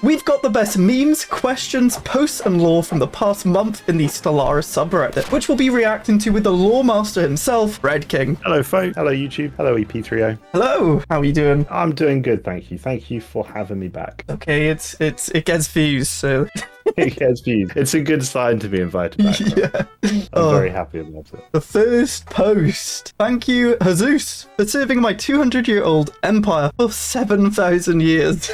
We've got the best memes, questions, posts, and lore from the past month in the Stellaris subreddit, which we'll be reacting to with the lore master himself, Red King. Hello, folks. Hello, YouTube. Hello, EP3O. Hello. How are you doing? I'm doing good, thank you. Thank you for having me back. Okay, it gets views, so. It gets views. It's a good sign to be invited back. Right? Yeah. I'm very happy about it. The first post. Thank you, Jesus, for serving my 200-year-old empire for 7,000 years.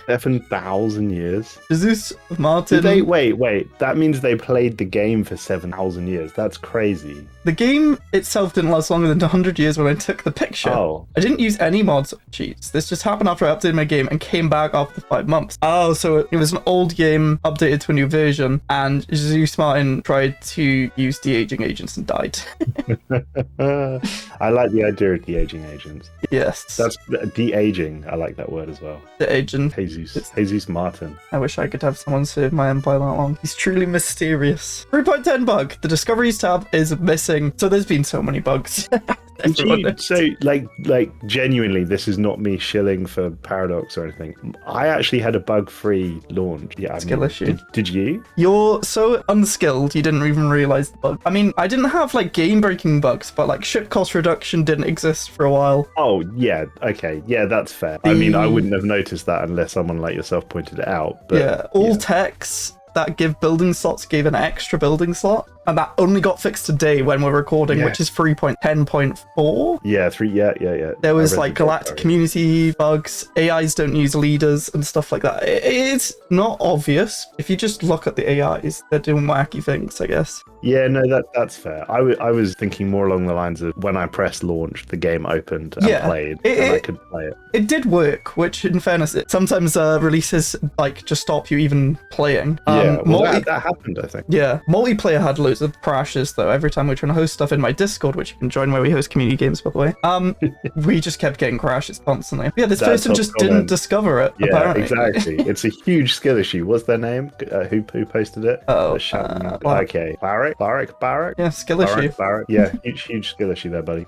7,000 years? Jesus, Martin. Did they, wait. That means they played the game for 7,000 years. That's crazy. The game itself didn't last longer than 100 years when I took the picture. Oh. I didn't use any mods or cheats. This just happened after I updated my game and came back after 5 months. Oh, so it was an old game updated to a new version, and Jesus Martin tried to use de-aging agents and died. I like the idea of de-aging agents. Yes. That's de-aging. I like that word as well. De-aging. Jesus Martin. I wish I could have someone serve my empire that long. He's truly mysterious. 3.10 bug. The discoveries tab is missing. So there's been so many bugs. Genuinely, this is not me shilling for Paradox or anything. I actually had a bug-free launch. Yeah, Skill issue. Did you? You're so unskilled, you didn't even realize the bug. I mean, I didn't have like game-breaking bugs, but like ship cost reduction didn't exist for a while. Oh, yeah. Okay. Yeah, that's fair. I mean, I wouldn't have noticed that unless someone like yourself pointed it out. But, yeah, all techs that give building slots gave an extra building slot, and that only got fixed today when we're recording, which is 3.10.4. Yeah, yeah. There was like galactic community bugs, AIs don't use leaders and stuff like that. It's not obvious. If you just look at the AIs, they're doing wacky things, I guess. Yeah, no, that's fair. I was thinking more along the lines of when I pressed launch, the game opened and played, and I could play it. It did work, which in fairness, sometimes releases like just stop you even playing. That happened, I think. Yeah, multiplayer had loads of crashes though. Every time we were trying to host stuff in my Discord, which you can join where we host community games, by the way, we just kept getting crashes constantly. Yeah, this person just didn't discover it. Yeah, apparently. Exactly. It's a huge skill issue. What's their name? Who posted it? Okay, Barrack. Yeah, skill issue. Barrack. Yeah, huge skill issue there, buddy.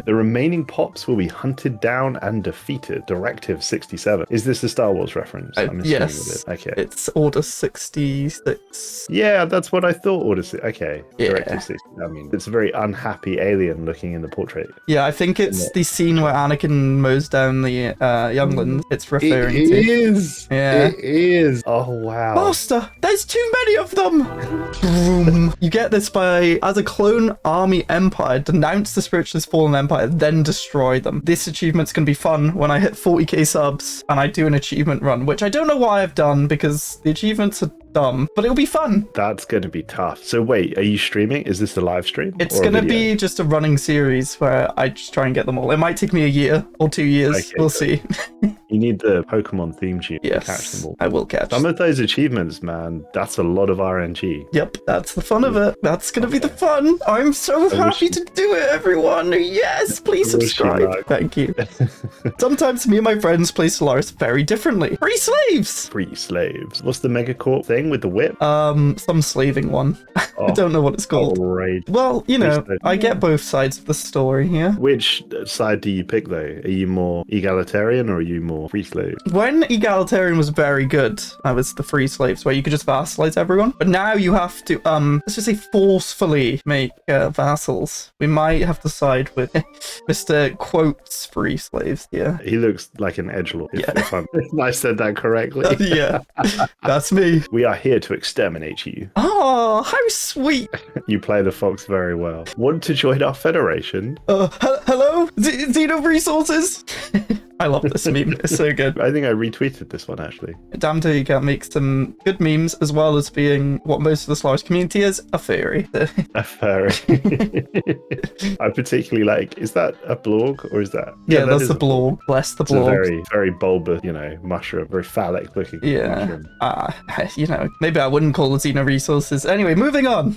The remaining pops will be hunted down and defeated. Directive 67. Is this a Star Wars reference? I'm assuming yes. It is. Okay. It's Order 66. Yeah, that's what I thought. Order 60. Okay. Yeah. Directive 60. I mean, it's a very unhappy alien looking in the portrait. Yeah, I think it's the scene where Anakin mows down the younglings. It's referring to. It is. Yeah. It is. Oh, wow. Master, there's too many of them. You get this by, as a clone army empire, denounce the spiritualist fallen empire, then destroy them. This achievement's going to be fun when I hit 40k subs and I do an achievement run, which I don't know why I've done because the achievements are dumb, but it'll be fun. That's going to be tough. So wait, are you streaming? Is this a live stream? It's going to be just a running series where I just try and get them all. It might take me a year or 2 years. Okay, we'll see. You need the Pokemon theme tune to catch them all. I will catch some of those achievements, man. That's a lot of RNG. Yep, that's the fun of it. That's going to be the fun. I'm so happy to do it, everyone. Yes, please subscribe. Thank you. Sometimes me and my friends play Stellaris very differently. Free slaves! Free slaves. What's the Megacorp thing with the whip? Some slaving one. I don't know what it's called. Great. Well, you know, I get both sides of the story here. Which side do you pick, though? Are you more egalitarian or are you more free slave? When egalitarian was very good, I was the free slaves, where you could just vassalize everyone. But now you have to, let's just say forcefully make vassals. We might have to side with Mr. Quotes free slaves here. He looks like an edgelord, if I said that correctly. Yeah, that's me. We are here to exterminate you. Oh, how sweet. You play the fox very well. Want to join our federation? Hello? Xeno Resources? I love this meme. It's so good. I think I retweeted this one, actually. Damn till you can make some good memes, as well as being what most of the Stellaris community is, a fairy. A fairy. I particularly like, is that a blorg or is that? Yeah, that's the blorg. Bless the blorg. It's a very, very bulbous, mushroom. Very phallic looking mushroom. Maybe I wouldn't call it Xeno Resources. Anyway, moving on.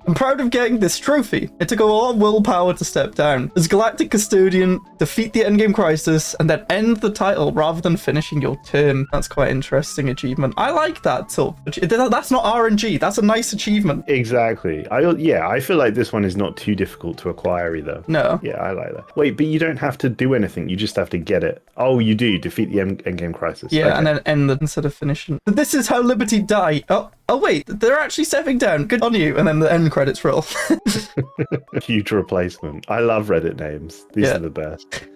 I'm proud of getting this trophy. It took a lot of willpower to step down. As Galactic Custodian, defeat the endgame crisis crisis and then end the title rather than finishing your turn. That's quite interesting achievement. I like that. So that's not RNG. That's a nice achievement. Exactly. I feel like this one is not too difficult to acquire either. No. Yeah, I like that. Wait, but you don't have to do anything. You just have to get it. Oh, you do. Defeat the endgame crisis. Yeah, okay. and then end it instead of finishing. This is how Liberty die. Oh wait, they're actually stepping down. Good on you. And then the end credits roll. Huge replacement. I love Reddit names. These are the best.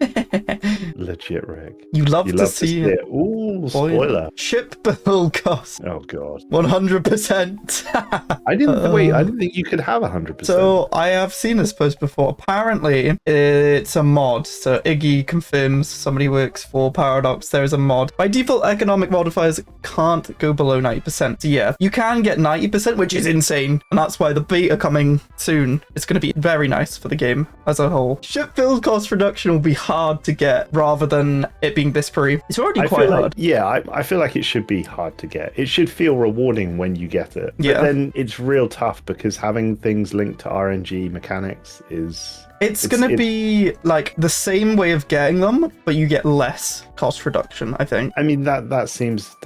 Legit, Rick. You love to see it. Ooh, spoiler. Ship build cost. Oh god. 100%. I didn't think you could have 100%. So I have seen this post before. Apparently, it's a mod. So Iggy confirms somebody works for Paradox. There is a mod. By default, economic modifiers can't go below 90%. So yeah, you can get 90%, which is insane. And that's why the beta coming soon is going to be very nice for the game as a whole. Ship build cost reduction will be hard to get rather than it being this free. It's already quite hard. I feel like it should be hard to get. It should feel rewarding when you get it. Yeah. But then it's real tough because having things linked to RNG mechanics is... It's going to be like the same way of getting them, but you get less cost reduction, I think. I mean, that seems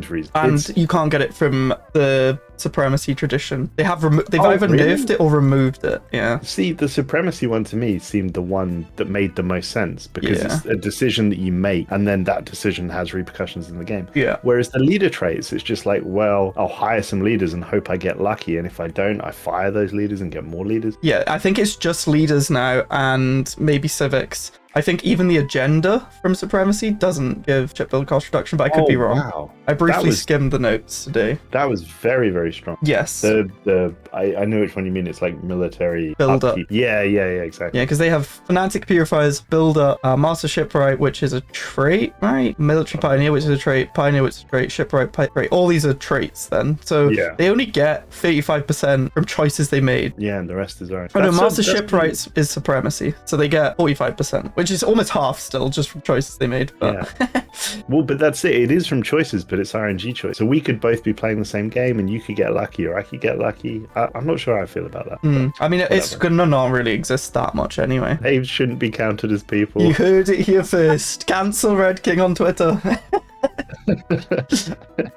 reasonable. And you can't get it from the Supremacy tradition. They've either nerfed it or removed it. Yeah. See, the Supremacy one to me seemed the one that made the most sense because it's a decision that you make and then that decision has repercussions in the game. Yeah. Whereas the leader traits, it's just like, well, I'll hire some leaders and hope I get lucky. And if I don't, I fire those leaders and get more leaders. Yeah, I think it's just leaders now and maybe civics. I think even the agenda from Supremacy doesn't give ship build cost reduction, but I could be wrong. Wow. I briefly skimmed the notes today. That was very, very strong. Yes. I know which one you mean. It's like military build up. Yeah, exactly. Yeah, because they have Fanatic Purifiers, Build Up, Master Shipwright, which is a trait, right? Military Pioneer, which is a trait, Pioneer, which is a trait, Shipwright, trait. All these are traits then. So they only get 35% from choices they made. Yeah, and the rest is ours. Oh no, Master Shipwrights is Supremacy. So they get 45%, which is almost half still, just from choices they made. But... Yeah. Well, but that's it. It is from choices, but it's RNG choice. So we could both be playing the same game and you could get lucky or I could get lucky. I'm not sure how I feel about that. I mean, it's gonna not really exist that much anyway. They shouldn't be counted as people. You heard it here first. Cancel Red King on Twitter.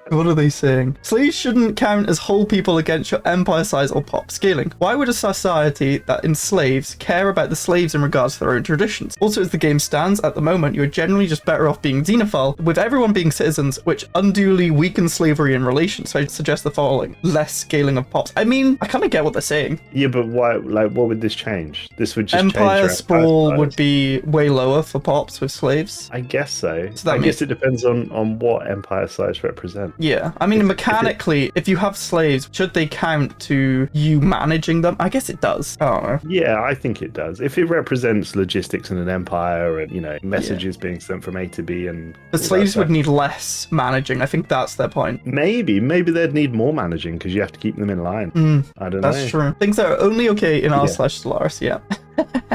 What are they saying? Slaves shouldn't count as whole people against your empire size or pop scaling. Why would a society that enslaves care about the slaves in regards to their own traditions? Also, as the game stands at the moment, you're generally just better off being xenophile, with everyone being citizens, which unduly weakens slavery in relations. So I suggest the following: less scaling of pops. I mean, I kind of get what they're saying. Yeah, but why? Like, what would this change? This would just empire change sprawl would be way lower for pops with slaves. I guess so. I guess it depends on what empire size represent. Yeah, I mean, mechanically, if you have slaves, should they count to you managing them? I guess it does. I don't know. Yeah, I think it does. If it represents logistics in an empire and, you know, messages being sent from A to B and... The slaves would need less managing. I think that's their point. Maybe they'd need more managing because you have to keep them in line. I don't know. That's true. Things that are only okay in r/Stellaris, yeah.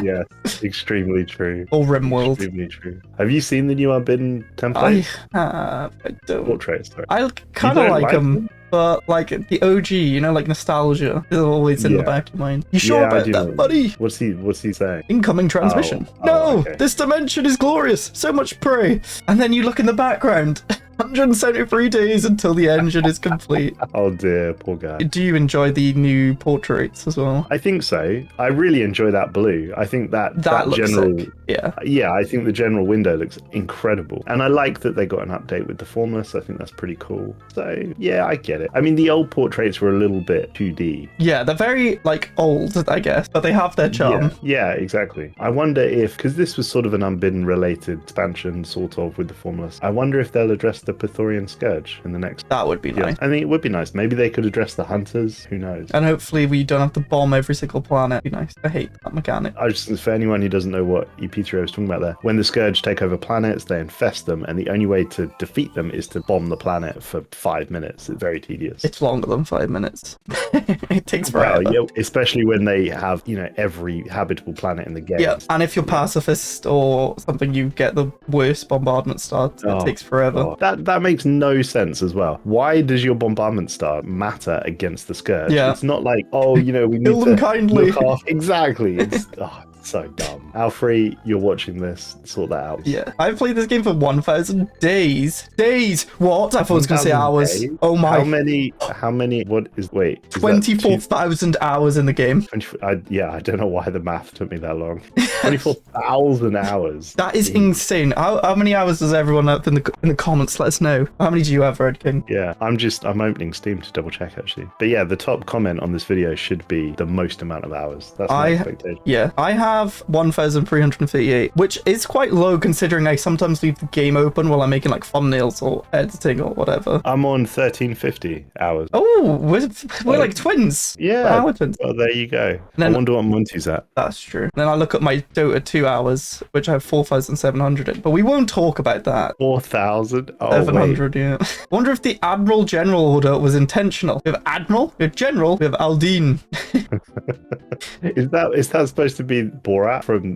Yeah, extremely true. Or RimWorld. Extremely true. Have you seen the new Unbidden template? I don't. Portraits, sorry. I kind of like them. But like the OG, you know, like nostalgia is always in the back of your mind. You sure about that, buddy? What's he saying? Incoming transmission. Okay. This dimension is glorious. So much prey. And then you look in the background. 173 days until the engine is complete. Oh dear, poor guy. Do you enjoy the new portraits as well? I think so. I really enjoy that blue. I think that looks general sick. Yeah. Yeah, I think the general window looks incredible. And I like that they got an update with the formless. I think that's pretty cool. So yeah, I get it. I mean, the old portraits were a little bit 2D. Yeah, they're very like old, I guess, but they have their charm. Yeah, exactly. I wonder if, because this was sort of an Unbidden related expansion, sort of, with the formless. I wonder if they'll address the Pythorian Scourge in the next. That would be nice. I think it would be nice. Maybe they could address the hunters. Who knows? And hopefully we don't have to bomb every single planet. It'd be nice. I hate that mechanic. For anyone who doesn't know what EP3 was talking about there, when the Scourge take over planets, they infest them, and the only way to defeat them is to bomb the planet for 5 minutes. It's very tedious. It's longer than 5 minutes. It takes forever. Well, yeah, especially when they have, you know, every habitable planet in the game. Yeah, and if you're pacifist or something, you get the worst bombardment start. It takes forever. That makes no sense as well. Why does your bombardment star matter against the Scourge? Yeah. It's not like, oh, you know, we need Kill them to kindly. look off. Exactly. It's So dumb. Alfrey, you're watching this. Sort that out. Yeah. I've played this game for 1,000 days. Days! What? I thought I was going to say hours. Days? Oh my. How many, what is, wait. Is that 24,000 hours in the game. I don't know why the math took me that long. 24,000 hours. That is insane. How many hours does everyone up in the comments let us know? How many do you have, Red King? Yeah, I'm opening Steam to double check actually. But yeah, the top comment on this video should be the most amount of hours. That's my expectation. Yeah, I have 1,338, which is quite low considering I sometimes leave the game open while I'm making like thumbnails or editing or whatever. I'm on 1,350 hours. Oh, we're like twins. Yeah. Hour twins. Well, there you go. Then, I wonder what Monty's at. That's true. Then I look at my Dota 2 hours, which I have 4,700 in, but we won't talk about that. 4,000? Oh, 700, yeah. Wonder if the Admiral General order was intentional. We have Admiral, we have General, we have Aldine. Is that supposed to be Borat from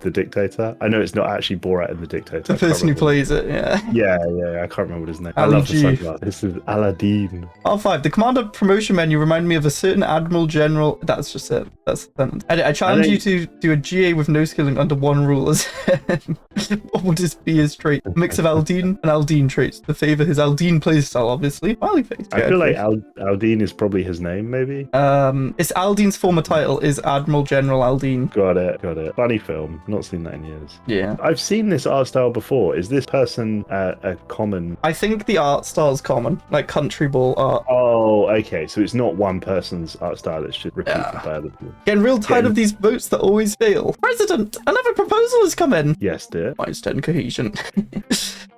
The Dictator? I know it's not actually Borat in The Dictator. The person who plays it, yeah. Yeah, I can't remember what his name is. I Ali love the G. sunglasses. This is Aladdin. R5, the commander promotion menu reminded me of a certain Admiral General. That's just it. That's the sentence. I challenge you to do a GA with no skilling under one rule as what would be his trait? A mix of Aldine and Aldine traits to favor his Aldine playstyle, obviously. Smiley face. I feel like Aldine is probably his name, maybe. It's Aldine's former title is Admiral General Aldine. Got it. Funny film. Not seen that in years. Yeah. I've seen this art style before. Is this person a common? I think the art style is common, like country ball art. Oh, okay. So it's not one person's art style. It's just repeated by other people. Getting real tired of these votes that always fail. President, another proposal has come in. Yes, dear. Minus 10 cohesion.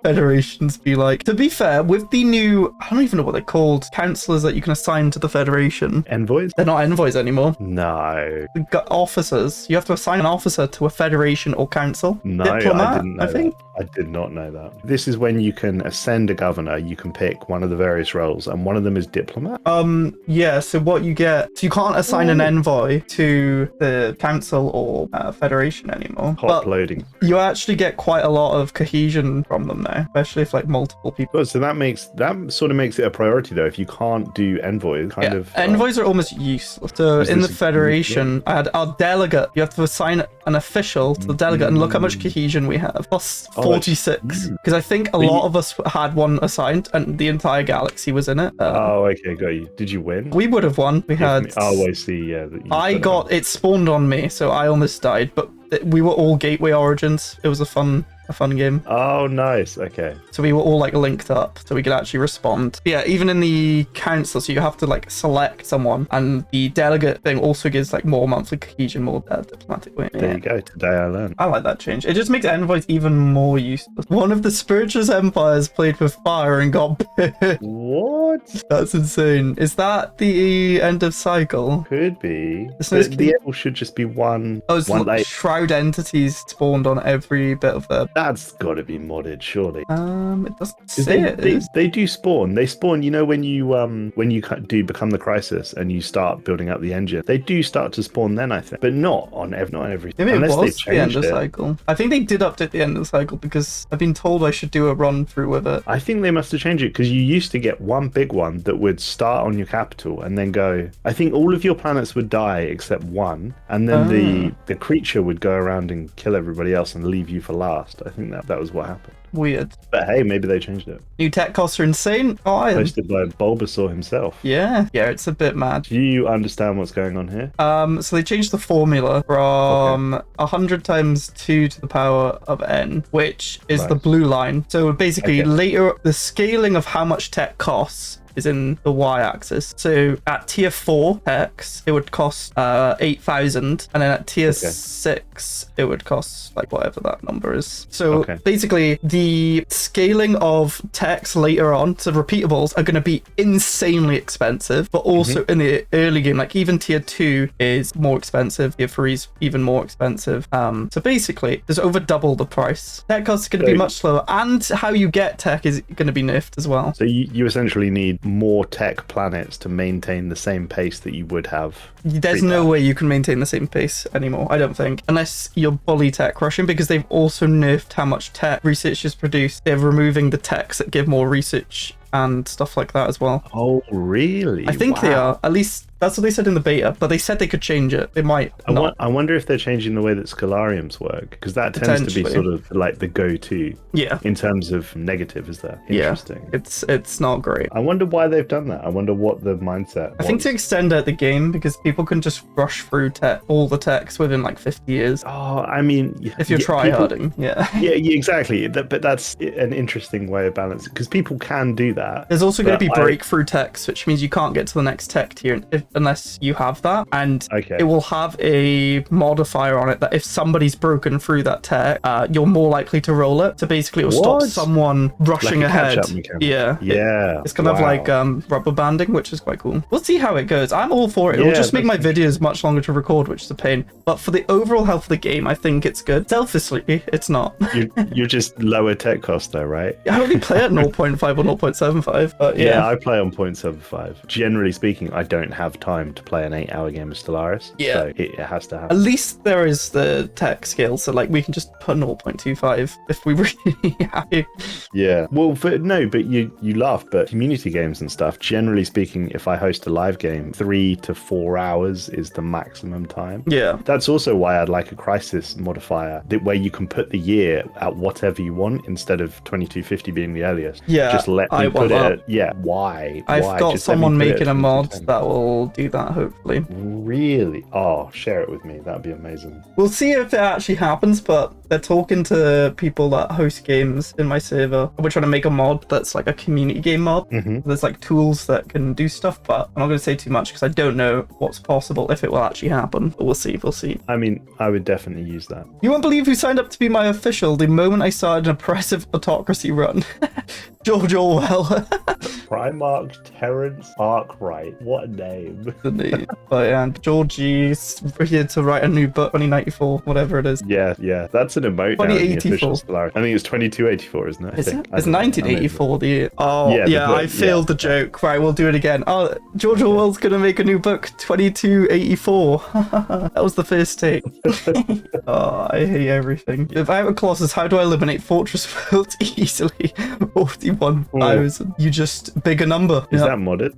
Federations be like. To be fair, with the new, I don't even know what they're called, councillors that you can assign to the Federation. Envoys? They're not envoys anymore. No. We've got officers. You have to assign an officer to a Federation or council. No, Diplomat, I didn't know think. that. I did not know that. This is when you can ascend a governor. You can pick one of the various roles, and one of them is diplomat. Yeah. So what you get, so you can't assign an envoy to the council or Federation anymore. Hot loading. You actually get quite a lot of cohesion from them now, especially if like multiple people. Oh, so that sort of makes it a priority though. If you can't do envoys, envoys are almost useless. So in the Federation, I had our delegate. You have to assign an official to the delegate, and look how much cohesion we have. Plus 46. Because I think a lot of us had one assigned, and the entire galaxy was in it. Okay, got you. Did you win? We would have won. We had. Oh, I see. Yeah. It spawned on me, so I almost died. But we were all gateway origins. It was a fun game. Oh, nice. Okay. So we were all like linked up so we could actually respond. But yeah, even in the council, so you have to like select someone, and the delegate thing also gives like more monthly cohesion, more diplomatic weight. There you go. Today I learned. I like that change. It just makes envoys even more useless. One of the spirituous empires played with fire and got burned. What? That's insane. Is that the end of cycle? Could be. The envoy should just be one. Oh, it's like shroud entities spawned on every bit of their. That's got to be modded, surely. It doesn't say they do spawn. They spawn. You know, when you do become the crisis and you start building up the engine, they do start to spawn then, I think, but not on every. Maybe it was the end of cycle. I think they did update the end of the cycle because I've been told I should do a run through with it. I think they must have changed it because you used to get one big one that would start on your capital and then go. I think all of your planets would die except one, and then the creature would go around and kill everybody else and leave you for last. I think that was what happened. Weird. But hey, maybe they changed it. New tech costs are insane. Posted by Bulbasaur himself. Yeah, it's a bit mad. Do you understand what's going on here? So they changed the formula from 100 times 2 to the power of n, which is the blue line. So basically later, the scaling of how much tech costs is in the y-axis. So at tier 4 techs, it would cost 8,000, and then at tier 6, it would cost like whatever that number is. So basically, the scaling of techs later on, so repeatables, are going to be insanely expensive, but also in the early game, like even tier 2 is more expensive, tier 3 is even more expensive. So basically, there's over double the price. Tech costs are going to be much slower, and how you get tech is going to be nerfed as well. So you essentially need more tech planets to maintain the same pace that you would have. There's no way you can maintain the same pace anymore, I don't think, unless you're bully tech rushing, because they've also nerfed how much tech researchers produce. They're removing the techs that give more research and stuff like that as well. Oh, really? I think they are. At least that's what they said in the beta, but they said they could change it. They might not. I wonder if they're changing the way that Scalariums work, because that tends to be sort of like the go-to in terms of negative, is there? Interesting. Yeah, it's not great. I wonder why they've done that. I wonder what the mindset was. I think to extend out the game, because people can just rush through all the text within like 50 years. Oh, I mean... If you're tryharding, yeah, exactly. But that's an interesting way of balancing, because people can do that. There's also going to be breakthrough text, which means you can't get to the next tech tier unless you have that. And it will have a modifier on it that if somebody's broken through that tech, you're more likely to roll it. So basically, it will stop someone rushing ahead. Yeah. It's kind of like rubber banding, which is quite cool. We'll see how it goes. I'm all for it. It will just make my videos much longer to record, which is a pain. But for the overall health of the game, I think it's good. Selfishly, it's not. You're just lower tech cost though, right? I only play at 0.5 or 0.75. But yeah, I play on 0.75. Generally speaking, I don't have time to play an 8-hour game of Stellaris. Yeah. So it has to happen. At least there is the tech skill, so like we can just put 0.25 if we really have to. Yeah. Well, but you laugh, but community games and stuff, generally speaking, if I host a live game, 3 to 4 hours is the maximum time. Yeah. That's also why I'd like a crisis modifier where you can put the year at whatever you want instead of 2250 being the earliest. Yeah. Just let me put it at, why? I've got just someone making a mod that will do that, hopefully. Really? Oh, share it with me. That'd be amazing. We'll see if it actually happens, but they're talking to people that host games in my server. We're trying to make a mod that's like a community game mod. There's like tools that can do stuff, but I'm not going to say too much because I don't know what's possible if it will actually happen. But we'll see. I mean, I would definitely use that. You won't believe who signed up to be my official the moment I started an oppressive autocracy run. George Orwell. Primarch Terrence Arkwright. What a name. The name. But yeah, Georgie's here to write a new book, 2094, whatever it is. Yeah. That's an emote. 2084. I think it's 2284, isn't it? Is it? It's 1984, the year. Oh, yeah, I failed the joke. Right, we'll do it again. Oh, George Orwell's going to make a new book, 2284. That was the first take. Oh, I hate everything. If I have a Colossus, how do I eliminate Fortress World easily? 41,000. You just big a number. Is that modded?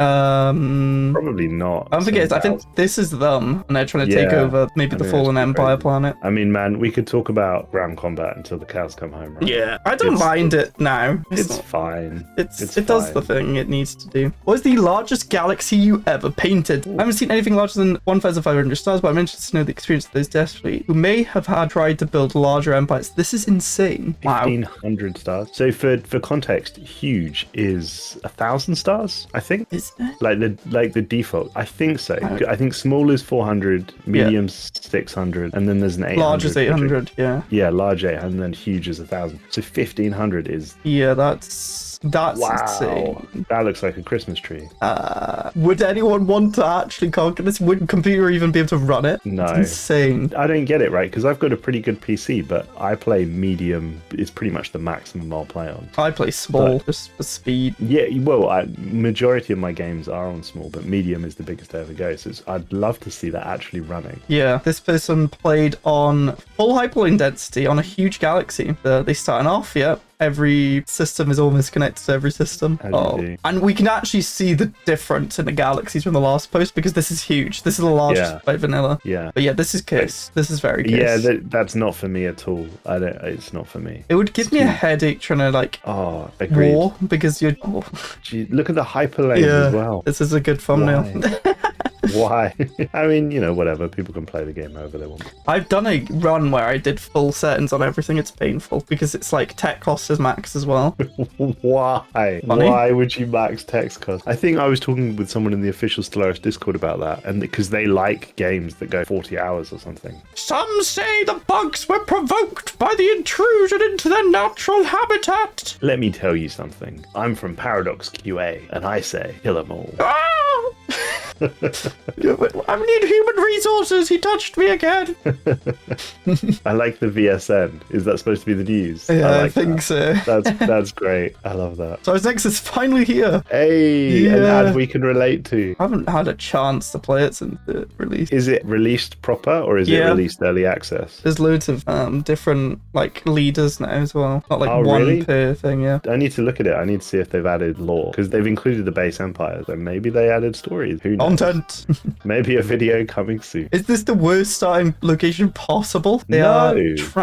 Probably not. I forget. I think this is them, and they're trying to take over maybe the Fallen Empire planet. I mean, man, we could talk about ground combat until the cows come home, right? Yeah, I don't mind it now. It's fine. It does the thing it needs to do. What is the largest galaxy you ever painted? I haven't seen anything larger than 1,500 stars, but I'm interested to know the experience of those desperately who may have tried to build larger empires. This is insane. Wow. 1,500 stars. So for context, huge is 1,000 stars, I think. Is it? Like the default. I think so. I think small is 400, medium's 600, and then there's an 800. Large is 800, yeah. Yeah, large 800, and then huge is 1,000. So 1,500 is... Yeah, that's insane. That looks like a Christmas tree. Would anyone want to actually conquer this? Would a computer even be able to run it? No. It's insane. I don't get it, right? Because I've got a pretty good PC, but I play medium. It's pretty much the maximum I'll play on. I play small, just for speed. Yeah, well, majority of my games are on small, but medium is the biggest I ever go. So I'd love to see that actually running. Yeah, this person played on full hyperlink density on a huge galaxy. They starting off, every system is almost connected to every system. And we can actually see the difference in the galaxies from the last post because this is huge. This is the largest by vanilla. Yeah. But yeah, this is Kiss. This is very Kiss. Yeah, that's not for me at all. It's not for me. It would give me a headache trying to war because you're... Gee, look at the hyperlane as well. This is a good thumbnail. Why? I mean, whatever. People can play the game however they want. I've done a run where I did full settings on everything. It's painful because it's like tech cost is max as well. Why? Funny. Why would you max text cost? I think I was talking with someone in the official Stellaris Discord about that, and because they like games that go 40 hours or something. Some say the bugs were provoked by the intrusion into their natural habitat. Let me tell you something. I'm from Paradox QA, and I say kill 'em all. I need human resources. He touched me again. I like the VSN. Is that supposed to be the news? Yeah, I like think so. That's great. I love that. So Isaac is finally here. Hey, an Yeah. ad we can relate to. I haven't had a chance to play it since it released. Is it released proper or is it Yeah. released early access? There's loads of different like leaders now as well. Not like Oh, one really? per thing, yeah. I need to look at it. I need to see if they've added lore because they've included the base empire. So maybe they added stories. Who knows? Content. Maybe a video coming soon. Is this the worst starting location possible? No.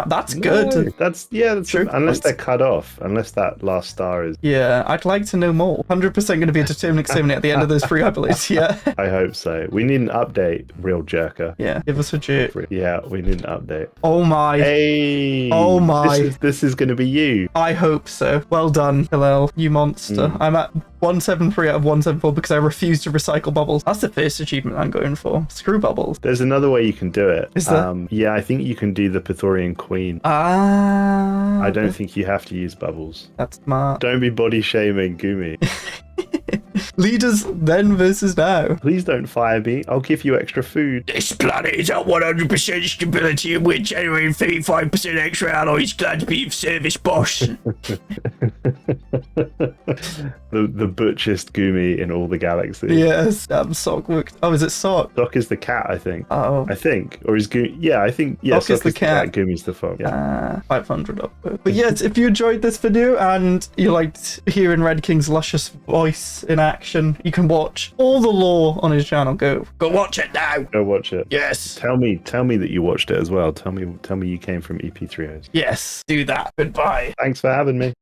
That's No, good. That's True. unless they're cut off. Unless that last star is. Yeah, I'd like to know more. 100% going to be a determining exterminate at the end of this free, I believe. Yeah. I hope so. We need an update, real jerker. Yeah, give us a jerk. Yeah, we need an update. Oh my. Hey. Oh my. This is going to be you. I hope so. Well done, Hillel, you monster. I'm at 173 out of 174 because I refuse to recycle bubbles. That's the first achievement I'm going for. Screw bubbles. There's another way you can do it. Is there? Yeah, I think you can do the Pythagorean Queen. Ah. I don't think you have to use bubbles. That's smart. Don't be body shaming Gumi. Leaders then versus now. Please don't fire me. I'll give you extra food. This planet is at 100% stability and we're generating 35% extra alloys. Glad to be of service, boss. The butchest Gumi in all the galaxies. Yes, Sock worked. Oh, is it Sock? Doc is the cat, I think. Oh. I think. Or is Gumi... Yeah, I think... Yeah, Doc is the cat. Gumi's the fox. Yeah. 500 up. But yes, if you enjoyed this video and you liked hearing Red King's luscious voice in action, you can watch all the lore on his channel. Go watch it now. Go watch it. Yes. Tell me that you watched it as well. Tell me you came from EP3Os. Yes, do that. Goodbye. Thanks for having me.